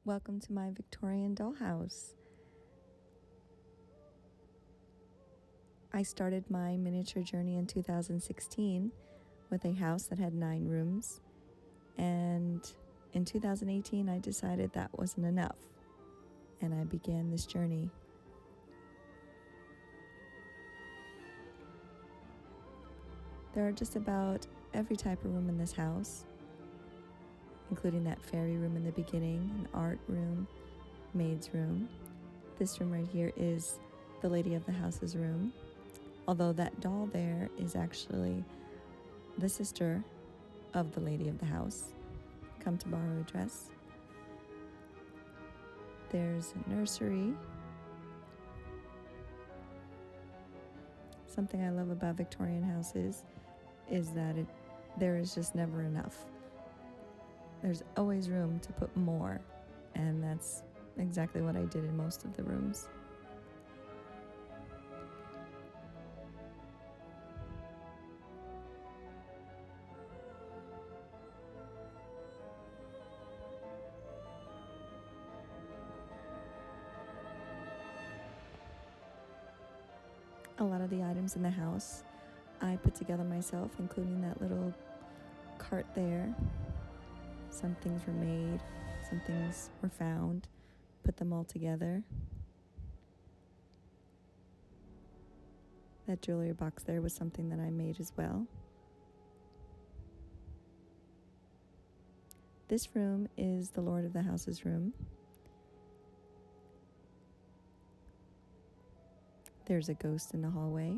Welcome to my Victorian Dollhouse. I started my miniature journey in 2016 with a house that had 9 rooms, and in 2018 I decided that wasn't enough, and I began this journey. There are just about every type of room in this house, including that fairy room in the beginning, an art room, maid's room. This room right here is the lady of the house's room, although that doll there is actually the sister of the lady of the house, come to borrow a dress. There's a nursery. Something I love about Victorian houses is that there is just never enough. There's always room to put more, and that's exactly what I did in most of the rooms. A lot of the items in the house I put together myself, including that little cart there. Some things were made, some things were found, put them all together. That jewelry box there was something that I made as well. This room is the Lord of the House's room. There's a ghost in the hallway.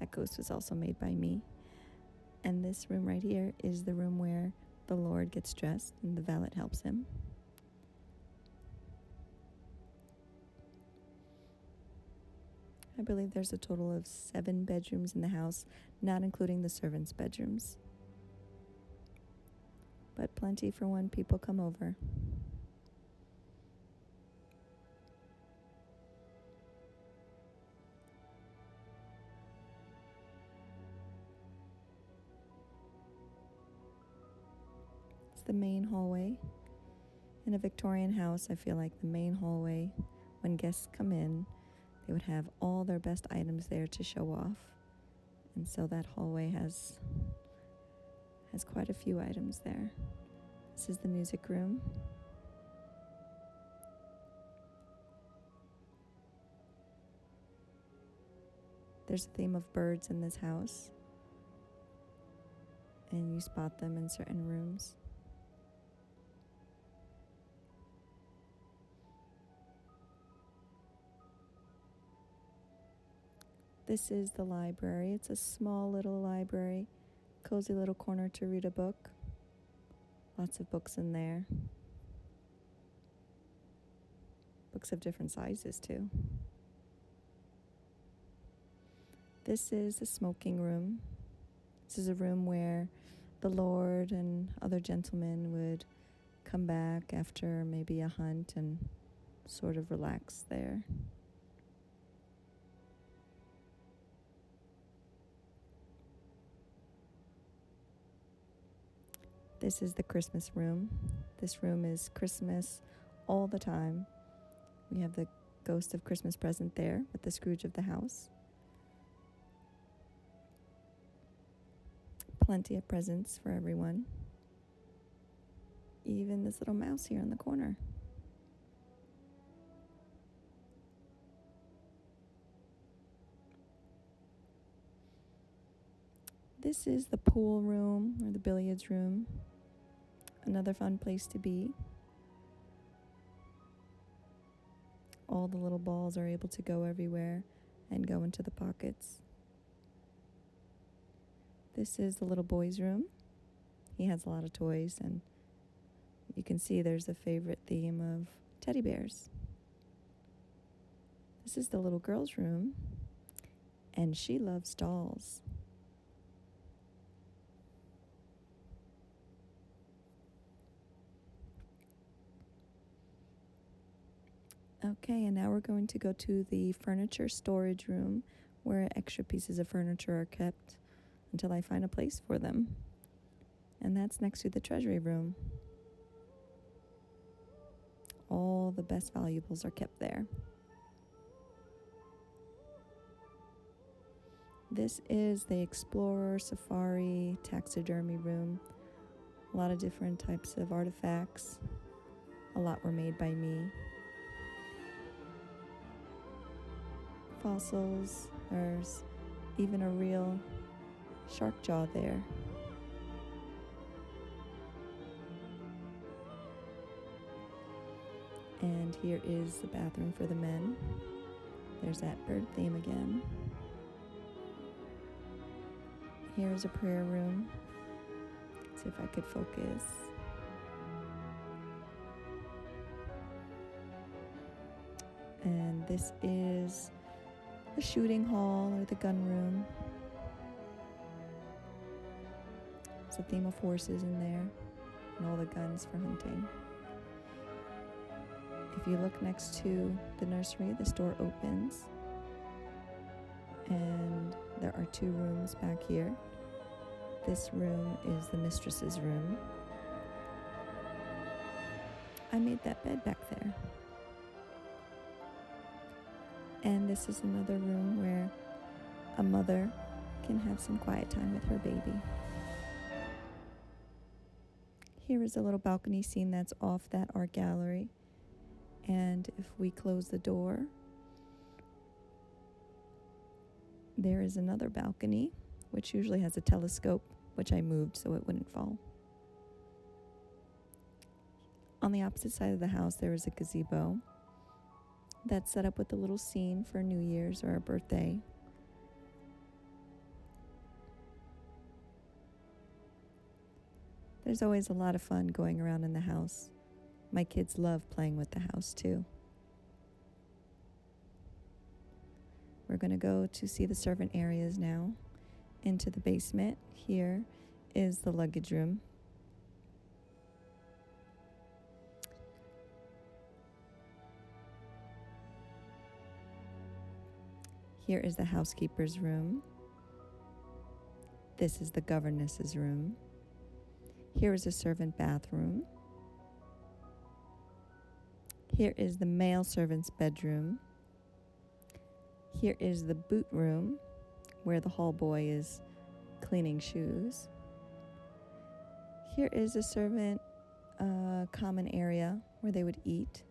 That ghost was also made by me. And this room right here is the room where the Lord gets dressed and the valet helps him. I believe there's a total of 7 bedrooms in the house, not including the servants' bedrooms. But plenty for when people come over. It's the main hallway. In a Victorian house, I feel like the main hallway, when guests come in, they would have all their best items there to show off. And so that hallway has quite a few items there. This is the music room. There's a theme of birds in this house, and you spot them in certain rooms. This is the library. It's a small little library, cozy little corner to read a book. Lots of books in there. Books of different sizes too. This is a smoking room. This is a room where the Lord and other gentlemen would come back after maybe a hunt and sort of relax there. This is the Christmas room. This room is Christmas all the time. We have the ghost of Christmas present there with the Scrooge of the house. Plenty of presents for everyone. Even this little mouse here in the corner. This is the pool room or the billiards room. Another fun place to be. All the little balls are able to go everywhere and go into the pockets. This is the little boy's room. He has a lot of toys, and you can see there's a favorite theme of teddy bears. This is the little girl's room, and she loves dolls. Okay, and now we're going to go to the furniture storage room where extra pieces of furniture are kept until I find a place for them. And that's next to the treasury room. all the best valuables are kept there. This is the Explorer Safari Taxidermy Room. A lot of different types of artifacts. A lot were made by me. Fossils. There's even a real shark jaw there. And here is the bathroom for the men. There's that bird theme again. Here's a prayer room. See if I could focus. And this is the shooting hall or the gun room. It's a theme of horses in there and all the guns for hunting. If you look next to the nursery, this door opens. And there are 2 rooms back here. This room is the mistress's room. I made that bed back there. And this is another room where a mother can have some quiet time with her baby. Here is a little balcony scene that's off that art gallery. And if we close the door, there is another balcony, which usually has a telescope, which I moved so it wouldn't fall. On the opposite side of the house, there is a gazebo that's set up with a little scene for New Year's or a birthday. There's always a lot of fun going around in the house. My kids love playing with the house too. We're going to go to see the servant areas now. Into the basement. Here is the luggage room. Here is the housekeeper's room. This is the governess's room. Here is a servant bathroom. Here is the male servant's bedroom. Here is the boot room, where the hall boy is cleaning shoes. Here is a servant common area where they would eat.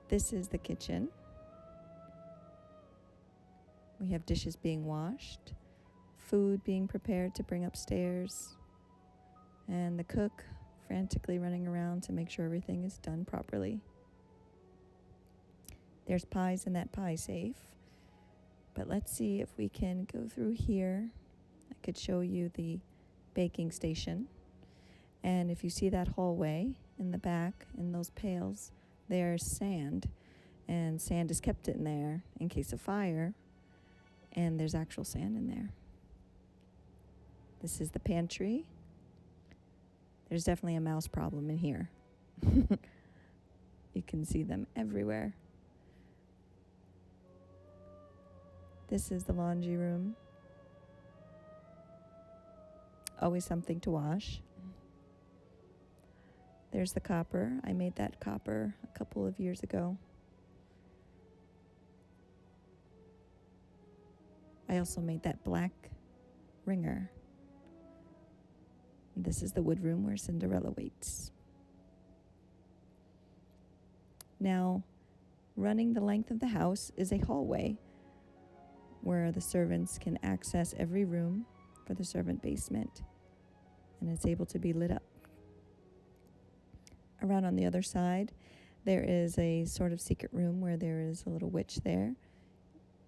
This is the kitchen. We have dishes being washed, food being prepared to bring upstairs, and the cook frantically running around to make sure everything is done properly. There's pies in that pie safe. But let's see if we can go through here. I could show you the baking station. And if you see that hallway in the back, in those pails, there's sand. And sand is kept in there in case of fire. And there's actual sand in there. This is the pantry. There's definitely a mouse problem in here. You can see them everywhere. This is the laundry room. Always something to wash. There's the copper. I made that copper a couple of years ago. I also made that black ringer. This is the wood room where Cinderella waits. Now, running the length of the house is a hallway where the servants can access every room for the servant basement, and it's able to be lit up. Around on the other side, there is a sort of secret room where there is a little witch there,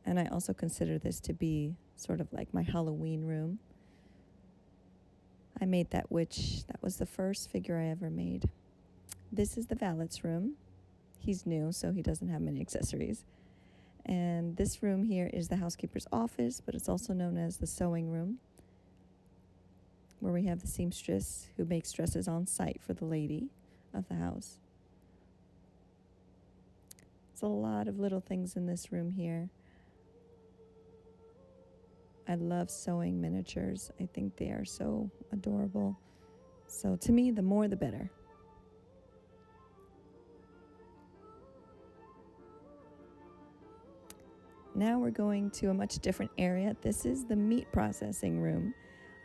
and I also consider this to be sort of like my Halloween room. I made that witch. That was the first figure I ever made. This is the valet's room. He's new, so he doesn't have many accessories. And this room here is the housekeeper's office, but it's also known as the sewing room, where we have the seamstress who makes dresses on site for the lady of the house. It's a lot of little things in this room here. I love sewing miniatures. I think they are so adorable. So to me, the more the better. Now we're going to a much different area. This is the meat processing room.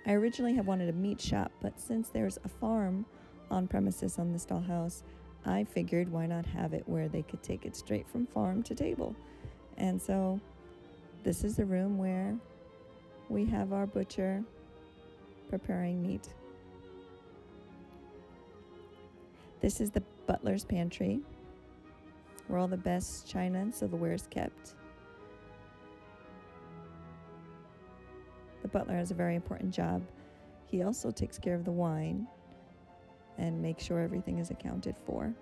I originally had wanted a meat shop, but since there's a farm on premises on this dollhouse, I figured why not have it where they could take it straight from farm to table. And so this is the room where we have our butcher preparing meat. This is the butler's pantry, where all the best china and silverware is kept. The butler has a very important job. He also takes care of the wine and makes sure everything is accounted for.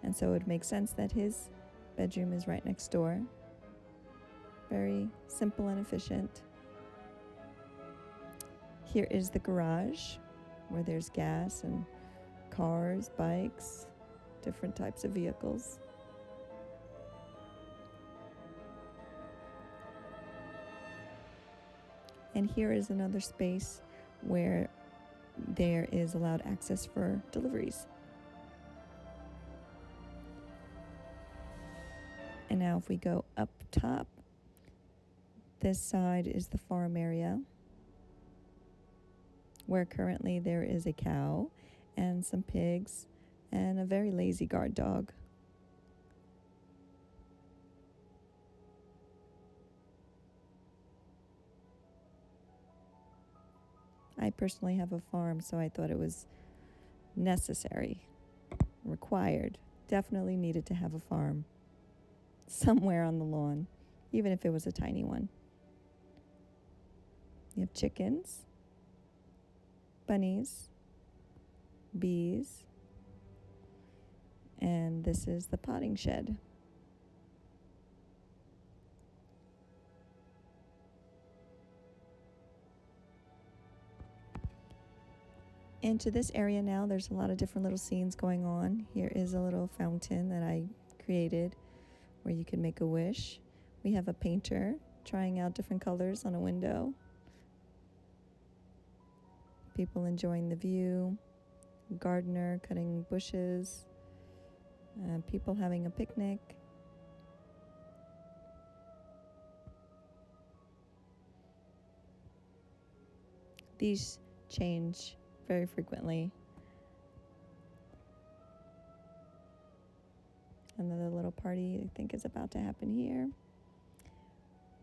And so it makes sense that his bedroom is right next door. Very simple and efficient. Here is the garage, where there's gas and cars, bikes, different types of vehicles. And here is another space where there is allowed access for deliveries. And now if we go up top, this side is the farm area, where currently there is a cow and some pigs and a very lazy guard dog. I personally have a farm, so I thought it was necessary, required, definitely needed to have a farm somewhere on the lawn, even if it was a tiny one. You have chickens, bunnies, bees, and this is the potting shed. Into this area now, there's a lot of different little scenes going on. Here is a little fountain that I created where you can make a wish. We have a painter trying out different colors on a window. People enjoying the view. Gardener cutting bushes. People having a picnic. These change very frequently. Another little party I think is about to happen here.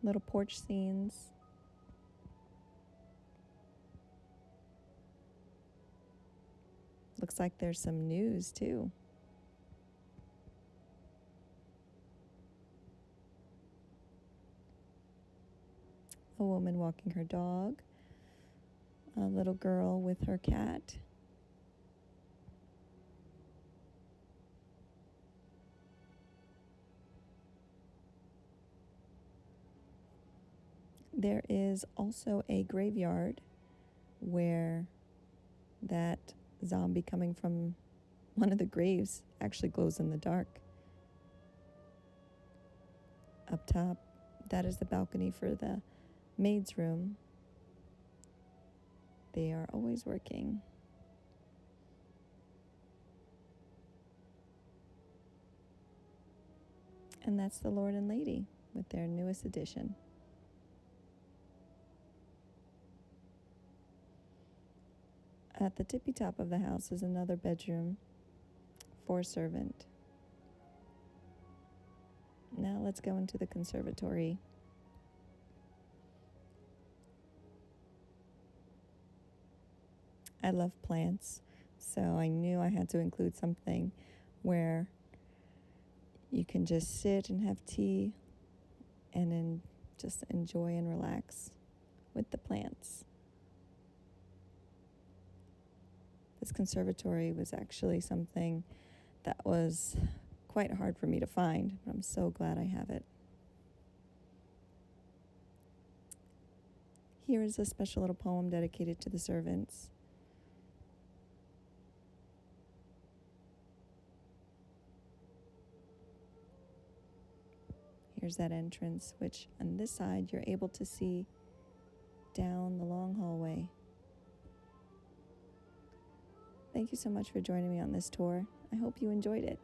Little porch scenes. Looks like there's some news too. A woman walking her dog. A little girl with her cat. There is also a graveyard where that zombie coming from one of the graves actually glows in the dark. Up top, that is the balcony for the maid's room. They are always working. And that's the Lord and Lady with their newest addition. At the tippy top of the house is another bedroom for a servant. Now let's go into the conservatory. I love plants, so I knew I had to include something where you can just sit and have tea and then just enjoy and relax with the plants. This conservatory was actually something that was quite hard for me to find, but I'm so glad I have it. Here is a special little poem dedicated to the servants. Here's that entrance, which on this side you're able to see down the long hallway. Thank you so much for joining me on this tour. I hope you enjoyed it.